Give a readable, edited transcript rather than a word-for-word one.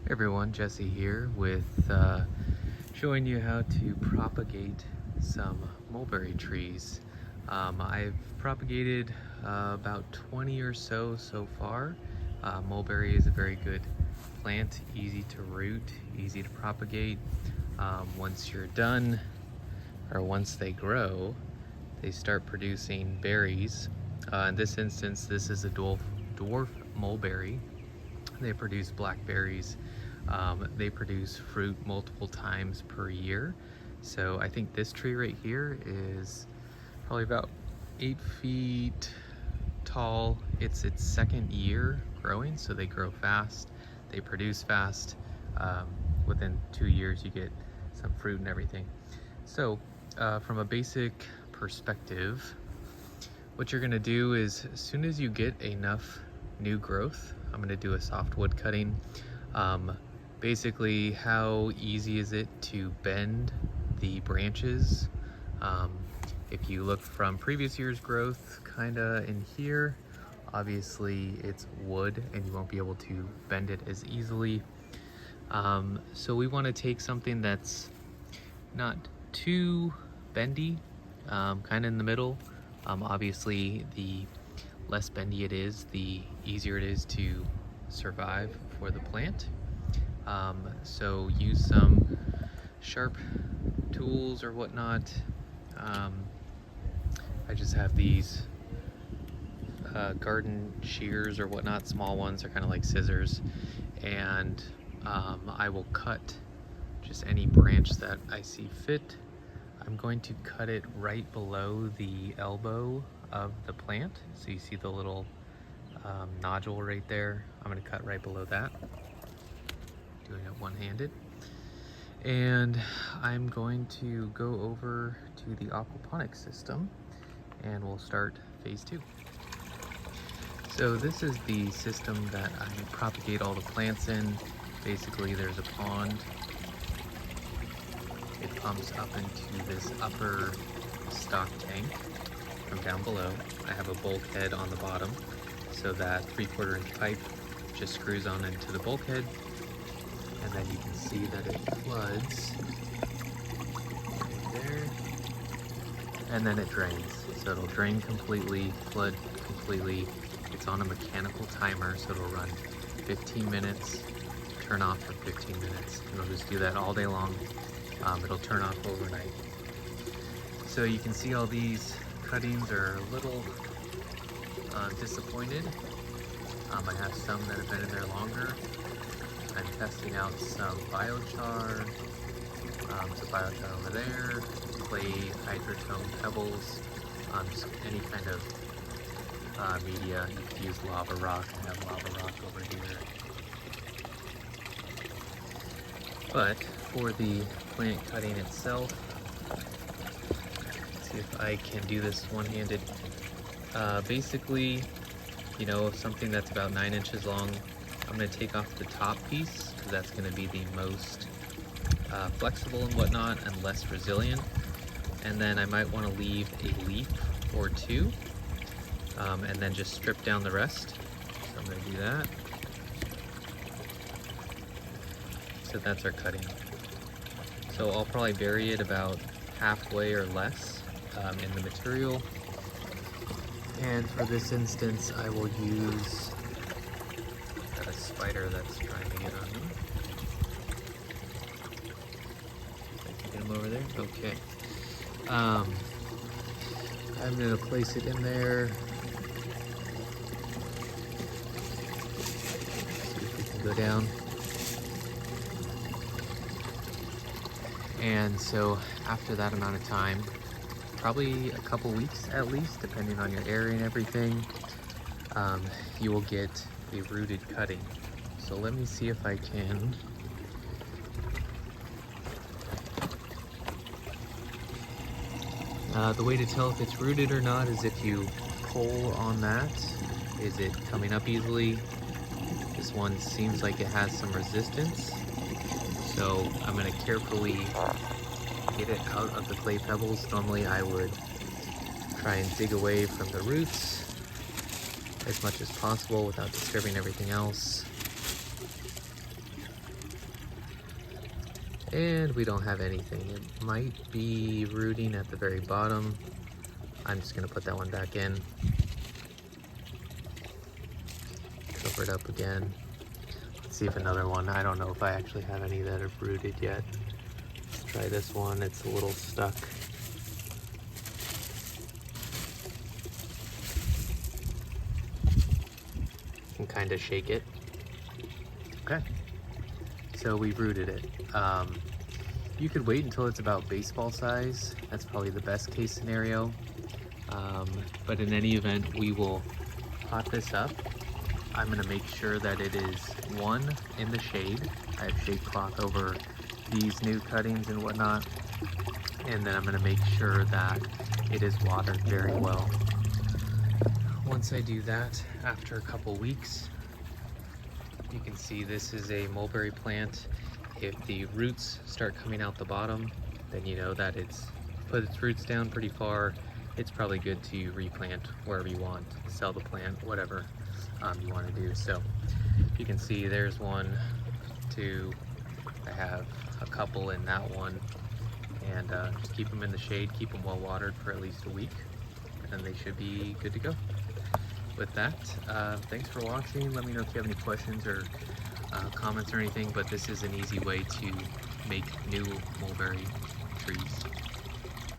Hey everyone, Jesse here with showing you how to propagate some mulberry trees. I've propagated about 20 or so far. Mulberry is a very good plant, easy to root, easy to propagate. Once you're done, or once they grow, they start producing berries. In this instance, this is a dwarf mulberry. They produce blackberries. They produce fruit multiple times per year. So I think this tree right here is probably about 8 feet tall. It's its second year growing, so they grow fast. They produce fast. Within 2 years, you get some fruit and everything. So from a basic perspective, what you're gonna do is as soon as you get enough new growth, I'm gonna do a softwood cutting. Basically, how easy is it to bend the branches? If you look from previous year's growth, kinda in here, obviously it's wood and you won't be able to bend it as easily. So we wanna take something that's not too bendy, kinda in the middle. Obviously, the less bendy it is, the easier it is to survive for the plant. So use some sharp tools or whatnot. I just have these garden shears or whatnot, small ones. They're kind of like scissors, and I will cut just any branch that I see fit. I'm going to cut it right below the elbow of the plant. So you see the little nodule right there. I'm going to cut right below that, doing it one-handed. And I'm going to go over to the aquaponics system and we'll start phase 2. So this is the system that I propagate all the plants in. Basically, there's a pond. It pumps up into this upper stock tank from down below. I have a bulkhead on the bottom, so that 3/4 inch pipe just screws on into the bulkhead, and then you can see that it floods right there, and then it drains. So it'll drain completely, flood completely. It's on a mechanical timer, so it'll run 15 minutes, turn off for 15 minutes, and it'll just do that all day long. It'll turn off overnight. So you can see all these cuttings are a little disappointed. I have some that have been in there longer. I'm testing out some biochar, some biochar over there, clay hydrotone pebbles, just any kind of media. You could use lava rock. I have lava rock over here. But for the plant cutting itself, let's see if I can do this one-handed. Basically, you know, something that's about 9 inches long, I'm going to take off the top piece because that's going to be the most flexible and whatnot and less resilient. And then I might want to leave a leaf or two, and then just strip down the rest. So I'm going to do that. So that's our cutting. So I'll probably vary it about halfway or less in the material. And for this instance, I will use a spider that's trying to get on me. I can get him over there. Okay. I'm gonna place it in there. See if we can go down. And so after that amount of time, probably a couple weeks at least, depending on your area and everything, you will get a rooted cutting. So let me see if I can. The way to tell if it's rooted or not is if you pull on that. Is it coming up easily? This one seems like it has some resistance. So I'm going to carefully get it out of the clay pebbles. Normally I would try and dig away from the roots as much as possible without disturbing everything else. And we don't have anything. It might be rooting at the very bottom. I'm just gonna put that one back in. Cover it up again. Let's see if another one, I don't know if I actually have any that have rooted yet. Let's try this one, it's a little stuck. Can kind of shake it. Okay, so we've rooted it. You could wait until it's about baseball size. That's probably the best case scenario. But in any event, we will pot this up. I'm gonna make sure that it is one in the shade. I have shade cloth over these new cuttings and whatnot. And then I'm gonna make sure that it is watered very well. Once I do that, after a couple weeks, you can see this is a mulberry plant. If the roots start coming out the bottom, then you know that it's put its roots down pretty far. It's probably good to replant wherever you want, sell the plant, whatever you want to do. So you can see there's 1, 2, I have a couple in that one, and just keep them in the shade, keep them well watered for at least a week, and they should be good to go. With that, thanks for watching. Let me know if you have any questions or comments or anything, but this is an easy way to make new mulberry trees.